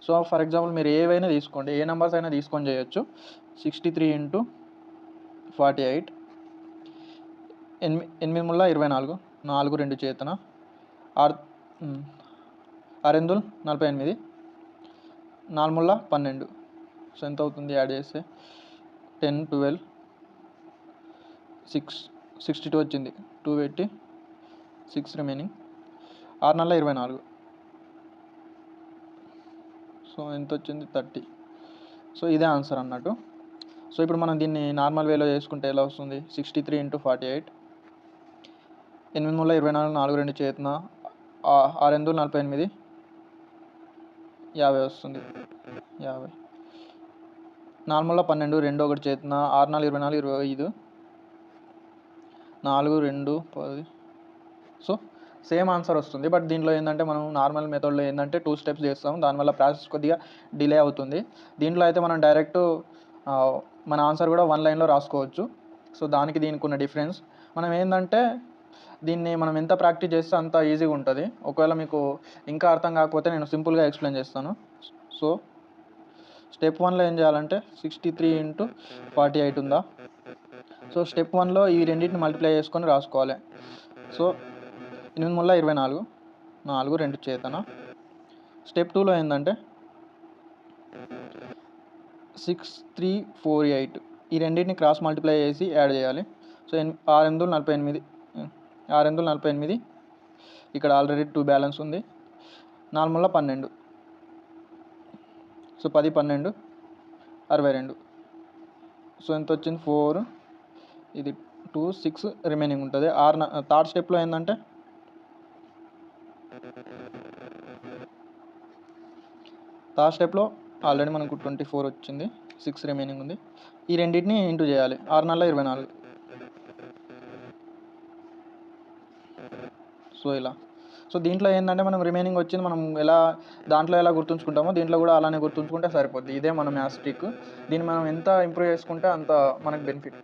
So for example మీరు ఏవైనా తీసుకోండి, ఏ నెంబర్స్ అయినా తీసుకొని చేయొచ్చు. 63 × 48, 8 ముళ్ళ 24, 4 2 చేతన, 6 48, 4 ముళ్ళ 12. సో ఎంత అవుతుంది యాడ్ చేస్తే? 10 12 6 62 వచ్చింది. 2 పెట్టి 6 రిమైనింగ్, 6 4 24. సో ఎంత వచ్చింది? 30. సో ఇదే ఆన్సర్ అన్నట్టు. సో ఇప్పుడు మనం దీన్ని నార్మల్ వేలో చేసుకుంటే ఎలా వస్తుంది? 63 × 48, 8 ముళ్ళ 24, 4 2 చేతన, 6 8 48, 50 వస్తుంది. 50. 4 ముళ్ళ 12, 2 1 చేతన, 6 4 24, 25, 4 2 10. సో సేమ్ ఆన్సర్ వస్తుంది. బట్ దీంట్లో ఏంటంటే మనం నార్మల్ మెథడ్లో ఏంటంటే 2 స్టెప్స్ చేస్తాం, దానివల్ల ప్రాసెస్ కొద్దిగా డిలే అవుతుంది. దీంట్లో అయితే మనం డైరెక్ట్ మన ఆన్సర్ కూడా 1 లైన్లో రాసుకోవచ్చు. సో దానికి దీనికి ఉన్న డిఫరెన్స్. మనం ఏంటంటే దీన్ని మనం ఎంత ప్రాక్టీస్ చేస్తే అంత ఈజీగా ఉంటుంది. ఒకవేళ మీకు ఇంకా అర్థం కాకపోతే నేను సింపుల్గా ఎక్స్ప్లెయిన్ చేస్తాను. సో స్టెప్ 1లో ఏం చేయాలంటే 63 × 48 ఉందా? సో స్టెప్ 1లో ఈ రెండింటిని మల్టిప్లై చేసుకొని రాసుకోవాలి. సో 8 ముళ్ళ 24, 4 2 చేతన. స్టెప్ 2లో ఏంటంటే 6 3 4 8, ఈ రెండింటిని క్రాస్ మల్టిప్లై చేసి యాడ్ చేయాలి. సో 6 8 48, 6 8 48, ఇక్కడ ఆల్రెడీ 2 బ్యాలెన్స్ ఉంది. 4 ముళ్ళ 12, సో 10 12 62. సో ఎంత వచ్చింది? 4, ఇది 2 6 రిమైనింగ్ ఉంటుంది. థర్డ్ స్టెప్లో ఏంటంటే ఆల్రెడీ మనకు 24 వచ్చింది, 6 రిమైనింగ్ ఉంది. ఈ రెండింటిని ఇంటూ చేయాలి. 6 4 24. సో ఇలా. సో దీంట్లో ఏంటంటే మనం రిమైనింగ్ వచ్చింది మనం దాంట్లో ఎలా గుర్తుంచుకుంటామో దీంట్లో కూడా అలానే గుర్తుంచుకుంటే సరిపోద్ది. ఇదే మన మ్యాథ్స్ ట్రిక్. దీన్ని మనం ఎంత ఇంప్రూవ్ చేసుకుంటే అంత మనకు బెనిఫిట్.